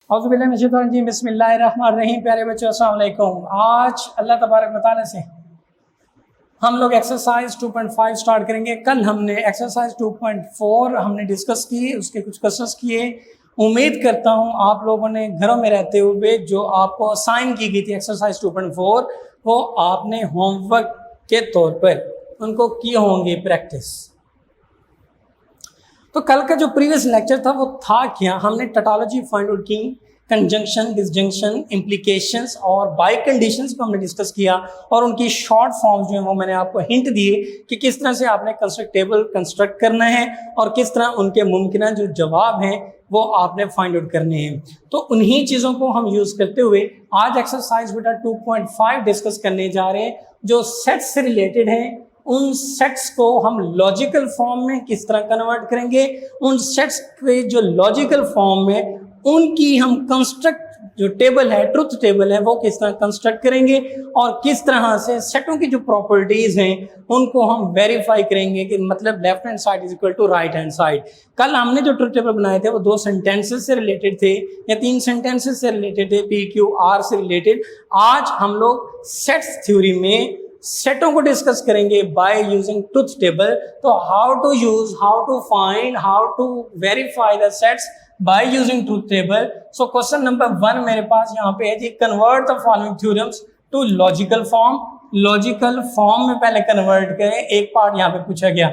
बिस्मिल्लाहिर्रहमानिर्रहीम। प्यारे बच्चों अस्सलाम वालेकुम। आज अल्लाह तबारक व तआला से हम लोग एक्सरसाइज 2.5 स्टार्ट करेंगे। कल हमने एक्सरसाइज 2.4 हमने डिस्कस की, उसके कुछ क्वेश्चंस किए। उम्मीद करता हूँ आप लोगों ने घरों में रहते हुए जो आपको असाइन की गई थी एक्सरसाइज 2.4 वो आपने होमवर्क के तौर पर उनको किए होंगे प्रैक्टिस। तो कल का जो प्रीवियस लेक्चर था वो था क्या, हमने टोटोलॉजी फाइंड आउट की, कंजंक्शन, डिसजंक्शन, इम्प्लीकेशंस और बाय कंडीशंस को हमने डिस्कस किया और उनकी शॉर्ट फॉर्म्स जो है वो मैंने आपको हिंट दिए कि किस तरह से आपने कंस्ट्रक्टेबल कंस्ट्रक्ट करना है और किस तरह उनके मुमकिन जो जवाब हैं वो आपने फाइंड आउट करने हैं। तो उन्हीं चीज़ों को हम यूज़ करते हुए आज एक्सरसाइज बेटा 2.5 डिस्कस करने जा रहे हैं जो सेट्स से रिलेटेड हैं। उन सेट्स को हम लॉजिकल फॉर्म में किस तरह कन्वर्ट करेंगे, उन सेट्स के जो लॉजिकल फॉर्म में उनकी हम कंस्ट्रक्ट जो टेबल है, ट्रुथ टेबल है, वो किस तरह कंस्ट्रक्ट करेंगे और किस तरह से सेटों की जो प्रॉपर्टीज हैं उनको हम वेरीफाई करेंगे कि मतलब left hand side is equal to right hand side. कल हमने जो ट्रुथ टेबल बनाए थे वो 2 सेंटेंसेस से रिलेटेड थे या 3 सेंटेंसेस से रिलेटेड थे, PQR से रिलेटेड। आज हम लोग सेट्स थ्योरी में सेटों को डिस्कस करेंगे बाय यूजिंग ट्रुथ टेबल। तो how to use, how to find, how to verify the sets by using truth table. So question number 1 मेरे पास यहाँ पे है जी, convert the following theorems to logical form. Logical form में पहले convert करें, एक पार्ट यहाँ पे पूछा गया,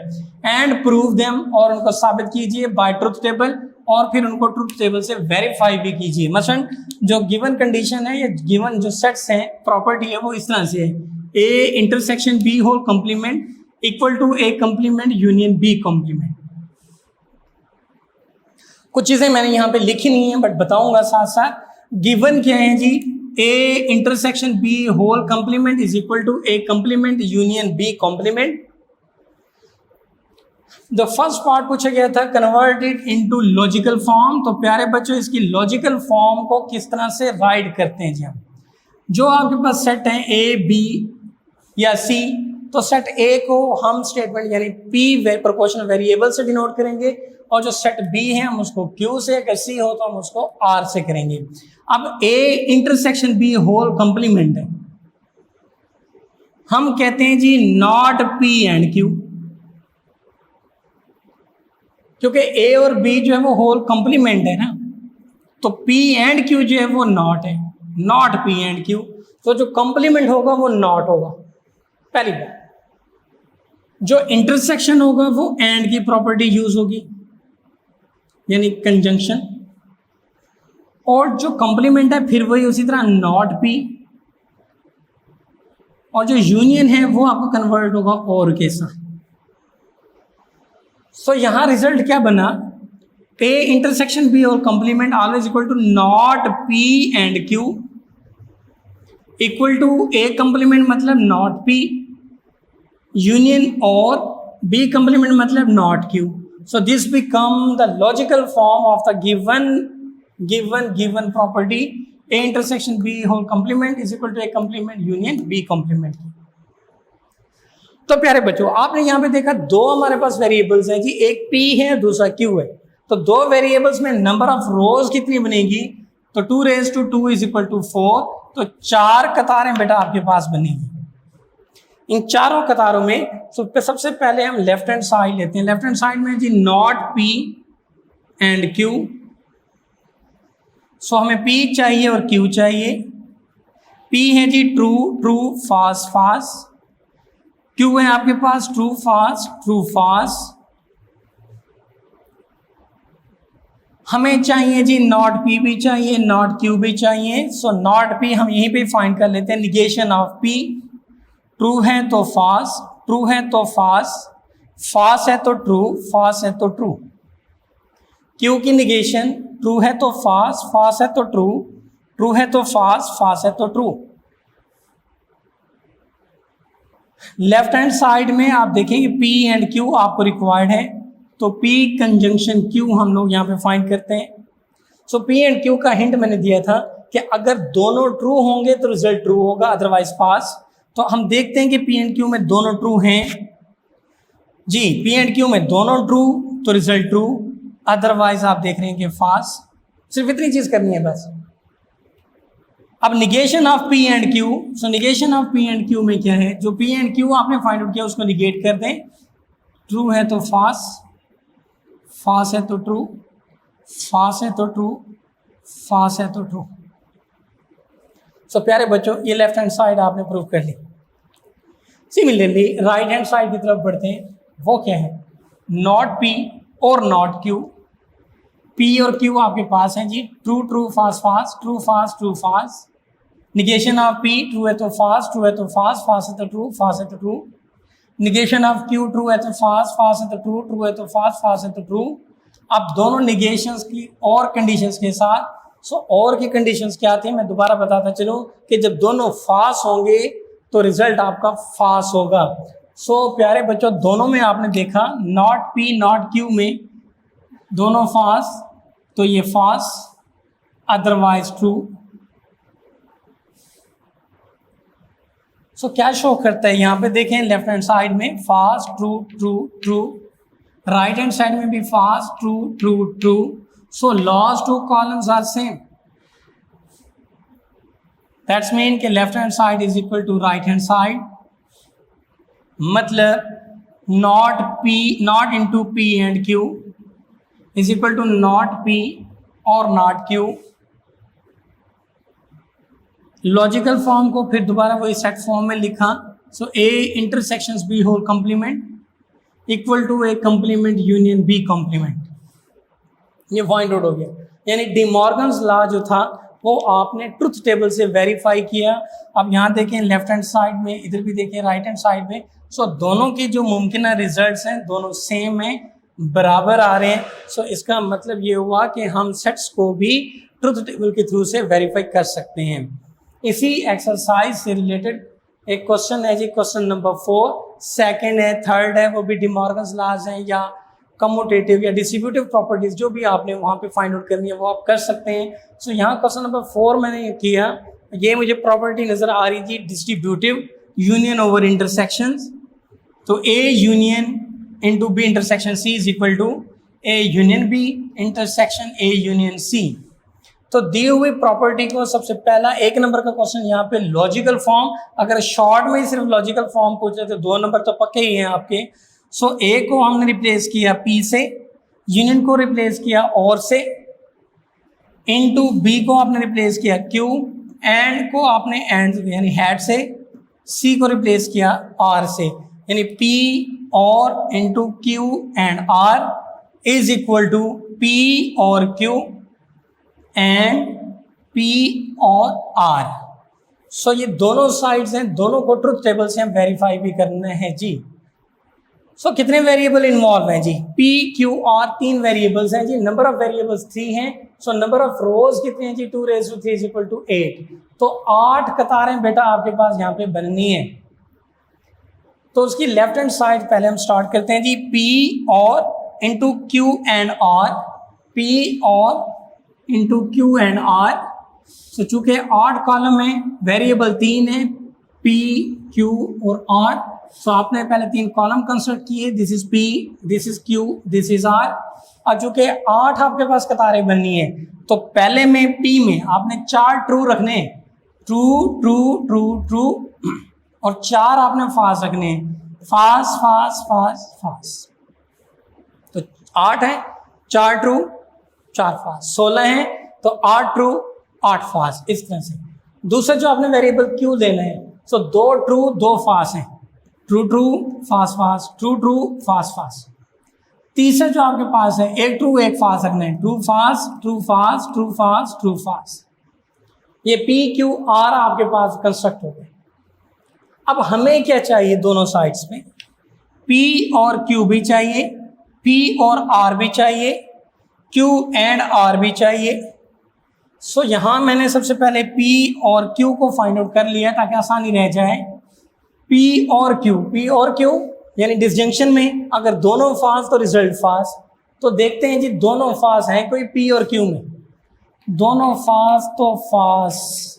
एंड प्रूव देम, और उनको साबित कीजिए बाय ट्रुथ टेबल और फिर उनको ट्रुथ टेबल से वेरीफाई भी कीजिए। मसलन जो गिवन कंडीशन है या गिवन जो सेट्स हैं, प्रॉपर्टी है, वो इस तरह से है, A intersection B whole complement equal to A complement union B complement. कुछ चीजें मैंने यहाँ पे लिखी नहीं है बट बताऊंगा साथ साथ। गिवन क्या है जी, A intersection B whole complement is equal to A complement union B complement. The first part पूछा गया था convert it into logical form. तो प्यारे बच्चों इसकी लॉजिकल फॉर्म को किस तरह से राइट करते हैं जी हम। जो आपके पास सेट है A B या C, तो सेट A को हम स्टेटमेंट यानी P प्रोपोर्शनल वेरिएबल से डिनोट करेंगे और जो सेट B है हम उसको Q से, अगर C हो तो हम उसको R से करेंगे। अब A intersection B whole complement है, हम कहते हैं जी नॉट P एंड Q, क्योंकि A और B जो है वो होल कॉम्प्लीमेंट है ना, तो P एंड Q जो है वो नॉट है, नॉट P एंड Q। तो जो कॉम्प्लीमेंट होगा वो नॉट होगा, पहली बात। जो इंटरसेक्शन होगा वो एंड की प्रॉपर्टी यूज होगी यानी कंजंक्शन, और जो कॉम्प्लीमेंट है फिर वही उसी तरह नॉट P, और जो यूनियन है वो आपको कन्वर्ट होगा और के साथ। सो यहां रिजल्ट क्या बना, A intersection B whole complement always equal to not P and Q equal to A complement मतलब not P union or B complement मतलब not Q। So this become the logical form of the given property A intersection B whole complement is equal to A complement union B complement. तो प्यारे बच्चों आपने यहाँ पे देखा दो हमारे पास वेरिएबल्स हैं जी, एक P है दूसरा Q है। तो दो वेरिएबल्स में नंबर ऑफ रोज कितनी बनेगी, तो 2 raised to 2 is equal to 4। तो 4 कतारें बेटा आपके पास बनेगी। इन चारों कतारों में सबसे पहले हम लेफ्ट हैंड साइड लेते हैं। लेफ्ट हैंड साइड में जी नॉट P एंड Q। सो हमें P चाहिए और Q चाहिए। P है जी true true fast fast, Q है आपके पास ट्रू फास्ट ट्रू फास्ट। हमें चाहिए जी नॉट P भी चाहिए, नॉट Q भी चाहिए। सो नॉट P हम यहीं पे फाइंड कर लेते हैं, निगेशन ऑफ P। ट्रू है तो फास्ट, ट्रू है तो फास्ट, फास्ट है तो ट्रू, फास्ट है तो ट्रू। Q की निगेशन, ट्रू है तो फास्ट, फास्ट है तो ट्रू, ट्रू है तो फास्ट, फास्ट है तो ट्रू। लेफ्ट हैंड साइड में आप देखेंगे P एंड Q आपको रिक्वायर्ड है, तो P कंजंक्शन Q हम लोग यहाँ पे फाइंड करते हैं। सो P एंड Q का हिंट मैंने दिया था कि अगर दोनों ट्रू होंगे तो रिजल्ट ट्रू होगा, अदरवाइज पास। तो हम देखते हैं कि P एंड Q में दोनों ट्रू हैं जी, P एंड Q में दोनों ट्रू तो रिजल्ट ट्रू, अदरवाइज आप देख रहे हैं कि फास्ट। सिर्फ इतनी चीज करनी है बस। अब negation of P and Q, so negation of P and Q में क्या है, जो पी एंड क्यू आपने फाइंड आउट किया उसको निगेट कर दें। ट्रू है तो फास, फास है तो ट्रू, फास है तो ट्रू, फास है तो ट्रू। सो प्यारे बच्चों, ये लेफ्ट हैंड साइड आपने प्रूव कर ली। सिमिलरली राइट हैंड साइड की तरफ बढ़ते हैं, वो क्या है, नॉट पी और not Q. P or Q आपके पास हैं जी, ट्रू ट्रू फास फास, ट्रू फास ट्रू फास। निगेशन ऑफ पी, ट्रू है तो फास, ट्रू है तो फास, फास है तो ट्रू, फास है तो true. Negation of Q, true है तो फास, फास है तो ट्रू, ट्रू है तो फास, फास है तो ट्रू। अब दोनों निगेशंस की और कंडीशंस के साथ, सो और की कंडीशंस क्या थी मैं दोबारा बताता चलो कि जब दोनों फास होंगे तो रिजल्ट आपका फास होगा। सो प्यारे बच्चों, दोनों में आपने देखा नॉट पी नॉट क्यू में दोनों फास, तो ये फास, अदरवाइज ट्रू। सो क्या शो करता है यहाँ पे देखें, लेफ्ट हैंड साइड में false true true true, right hand side में भी false true true true. So last two columns are same, that's mean कि left hand side is equal to right hand side. मतलब not p, not into p and q is equal to not p और not q. Logical form को फिर दोबारा वही set form में लिखा। So A intersections B whole complement equal to A complement union B complement. ये find out हो गया, यानी डी मॉर्गन्स लॉ जो था वो आपने ट्रुथ टेबल से वेरीफाई किया। अब यहाँ देखें लेफ्ट हैंड साइड में, इधर भी देखें राइट हैंड साइड में। सो दोनों के जो मुमकिन रिजल्ट्स हैं दोनों सेम हैं, बराबर आ रहे हैं। सो इसका मतलब ये हुआ कि हम सेट्स को भी ट्रुथ टेबल के थ्रू से वेरीफाई कर सकते हैं। इसी एक्सरसाइज से रिलेटेड एक क्वेश्चन है जी, क्वेश्चन नंबर 4, सेकंड है, थर्ड है, वो भी डी मॉर्गन्स लॉज हैं या कम्यूटेटिव या डिस्ट्रीब्यूटिव प्रॉपर्टीज जो भी आपने वहाँ पे फाइंड आउट करनी है वो आप कर सकते हैं। सो यहाँ क्वेश्चन नंबर 4 मैंने किया, ये मुझे प्रॉपर्टी नज़र आ रही थी डिस्ट्रीब्यूटिव यूनियन ओवर इंटरसेक्शंस। तो A union into B intersection C is equal to A union B intersection A union C. तो दी हुई प्रॉपर्टी को सबसे पहला एक नंबर का क्वेश्चन यहाँ पे लॉजिकल फॉर्म, अगर शॉर्ट में ही सिर्फ लॉजिकल फॉर्म पूछे तो 2 नंबर तो पक्के ही हैं आपके। सो ए को हमने रिप्लेस किया पी से, यूनियन को रिप्लेस किया और से, इनटू बी को आपने रिप्लेस किया क्यू, एंड को आपने एंड यानी हैड से, सी को रिप्लेस किया आर से, यानी P or into Q and R is equal to P or Q and P or R. So ये दोनों साइड्स हैं, दोनों को ट्रुथ टेबल से हम वेरीफाई भी करना है जी। सो कितने वेरिएबल इन्वॉल्व हैं जी, पी क्यू आर 3 वेरिएबल्स हैं जी, नंबर ऑफ वेरिएबल्स 3 हैं। सो नंबर ऑफ रोज कितने हैं जी, 2 raised to 3 is equal to 8। तो 8 कतारें बेटा आपके पास यहाँ पे बननी है। तो उसकी लेफ्ट हैंड साइड पहले हम स्टार्ट करते हैं जी, P or into Q and R, P or into Q and R. तो चूंकि 8 कॉलम है, वेरिएबल 3 है, पी क्यू और आर। सो आपने पहले 3 कॉलम कंस्ट्रक्ट किए, this is P, this is Q, this is R. और चूंकि 8 आपके पास कतारें बननी है तो पहले में पी में आपने 4 ट्रू रखने, ट्रू ट्रू ट्रू ट्रू, और 4 आपने फास रखने, फास फास फास फास। तो 8 है, 4 ट्रू 4 फास, 16 है तो 8 ट्रू 8 फास। इस तरह से दूसरा जो आपने वेरिएबल क्यू लेना है, सो 2 ट्रू 2 फास हैं, ट्रू ट्रू फास फास, ट्रू ट्रू फास फास। तीसरा जो आपके पास है, एक ट्रू एक फास रखना है, ट्रू फास ट्रू फास ट्रू फास ट्रू फास। ये पी क्यू आर आपके पास कंस्ट्रक्ट हो गए। अब हमें क्या चाहिए दोनों साइड्स में, पी और क्यू भी चाहिए, पी और आर भी चाहिए, क्यू एंड आर भी चाहिए। सो यहाँ मैंने सबसे पहले पी और क्यू को फाइंड आउट कर लिया ताकि आसानी रह जाए। पी और क्यू यानी डिसजंक्शन में अगर दोनों फास तो रिजल्ट फास। तो देखते हैं जी दोनों फास हैं कोई पी और क्यू में, दोनों फास तो फास,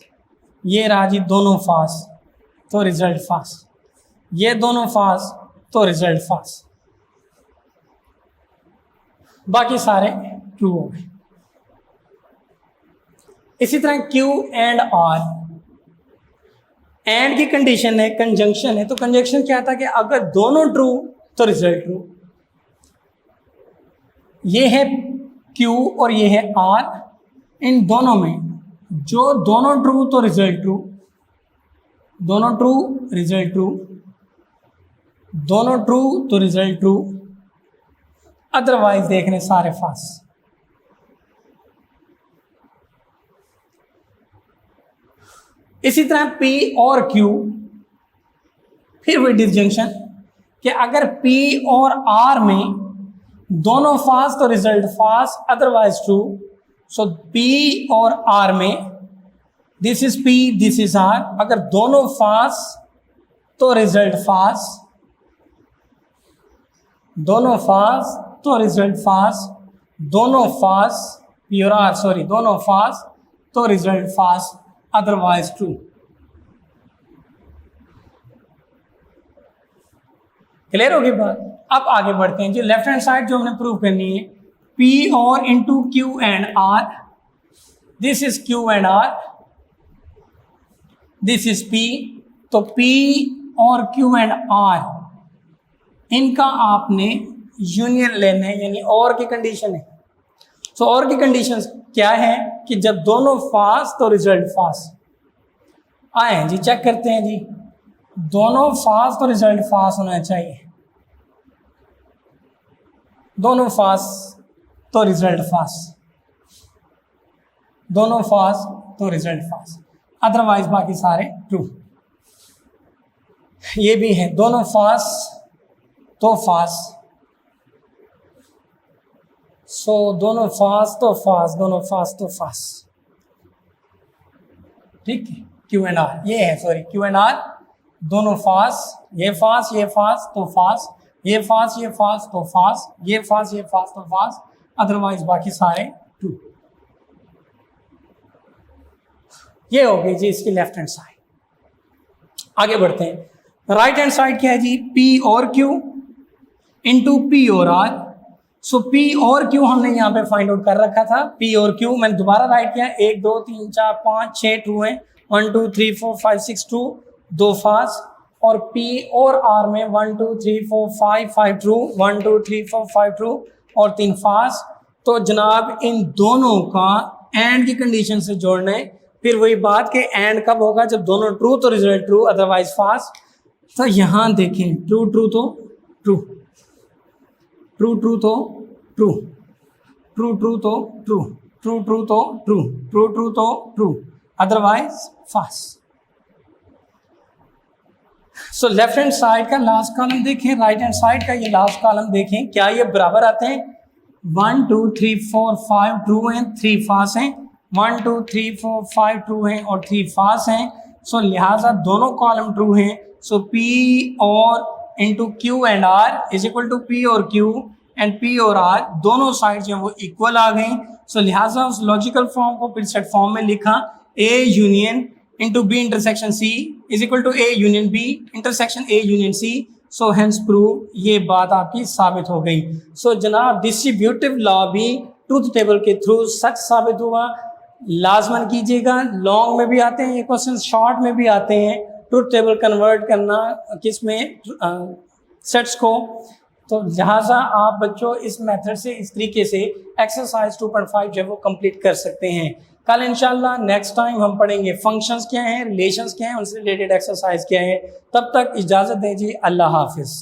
ये रहा जी दोनों फास तो रिजल्ट फास, ये दोनों फास तो रिजल्ट फास, बाकी सारे ट्रू हो गए। इसी तरह क्यू एंड आर, एंड की कंडीशन है, कंजंक्शन है, तो कंजंक्शन क्या था कि अगर दोनों ट्रू तो रिजल्ट ट्रू। ये है क्यू और ये है आर, इन दोनों में जो दोनों ट्रू तो रिजल्ट ट्रू, दोनों ट्रू रिजल्ट ट्रू, दोनों ट्रू तो रिजल्ट ट्रू, अदरवाइज देख रहे सारे फास। इसी तरह P और Q, फिर वही डिसजंक्शन कि अगर P और R में दोनों फास तो रिजल्ट फास, otherwise true. So P or R में this is P, this is R, अगर दोनों फास तो रिजल्ट फास, दोनों फास तो रिजल्ट फास, दोनों फास P और R, सॉरी, दोनों फास तो रिजल्ट फास, अदरवाइज ट्रू। क्लियर होगी बात? अब आगे बढ़ते हैं जी। लेफ्ट हैंड साइड जो हमने प्रूव करनी है, P or into Q and R, this is Q and R, this is P, तो P or Q and R इनका आपने यूनियन लेना है, यानी और की कंडीशन है। सो और की कंडीशन क्या है कि जब दोनों फास तो रिजल्ट फास आए हैं जी, चेक करते हैं जी, दोनों फास तो रिजल्ट फास होना चाहिए, दोनों फास तो रिजल्ट फास, दोनों फास तो रिजल्ट फास, अदरवाइज बाकी सारे ट्रू। ये भी है, दोनों फास तो फास, सो दोनों फास तो फास, दोनों फास तो फास, ठीक है। क्यू एंड आर ये है, सॉरी, क्यू एंड आर दोनों फास, ये फास तो फास, ये फास तो फास, ये फास तो फास, अदरवाइज बाकी सारे ट्रू। ये हो गई जी इसकी लेफ्ट हैंड साइड। आगे बढ़ते हैं। राइट हैंड साइड क्या है जी, P or Q into P or R। So P or Q हमने यहाँ पे फाइंड आउट कर रखा था, P और Q मैंने दोबारा राइट किया, 1 2 3 4 5 6 ट्रू है, 1 2 3 4 5 6 ट्रू, 2 फास, और P और R में 1 2 3 4 5 5 ट्रू, 1 2 3 4 5 ट्रू और 3 फास। तो जनाब इन दोनों का एंड की कंडीशन से जोड़ना है। फिर वही बात कि एंड कब होगा, जब दोनों ट्रू तो रिजल्ट ट्रू, अदरवाइज फास। तो यहाँ देखें, ट्रू ट्रू तो ट्रू, ट्रू ट्रू तो ट्रू, ट्रू ट्रू तो ट्रू, ट्रू ट्रू तो ट्रू, ट्रू ट्रू तो ट्रू, अदरवाइज फास। सो लेफ्ट हैंड साइड का लास्ट कॉलम देखें, राइट हैंड साइड का ये लास्ट कॉलम देखें, क्या ये बराबर आते हैं? 1 2 3 4 5 ट्रू हैं, 3 फास हैं, 1 2 3 4 5 ट्रू हैं और 3 फास हैं। सो लिहाजा दोनों कॉलम ट्रू हैं। So P or into Q and R is equal to P or Q and P or R, दोनों साइड जो है वो इक्वल आ गई। सो लिहाजा उस लॉजिकल फॉर्म को फिर सेट फॉर्म में लिखा, A union into B intersection C is equal to A union B intersection A union C। So hence prove, ये बात आपकी साबित हो गई। सो जनाब डिस्ट्रीब्यूटिव लॉ भी ट्रूथ टेबल के थ्रू सच साबित हुआ। लाजमन कीजिएगा, लॉन्ग में भी आते हैं ये क्वेश्चन, शॉर्ट में भी आते हैं, ट्रूथ टेबल कन्वर्ट करना किस में, सेट्स को। तो लिहाजा आप बच्चों इस मेथड से, इस तरीके से एक्सरसाइज 2.5 जो है वो कंप्लीट कर सकते हैं। कल इंशाल्लाह नेक्स्ट टाइम हम पढ़ेंगे फंक्शंस क्या हैं, रिलेशंस क्या हैं, उनसे रिलेटेड एक्सरसाइज क्या है। तब तक इजाज़त दीजिए, अल्लाह हाफिज़।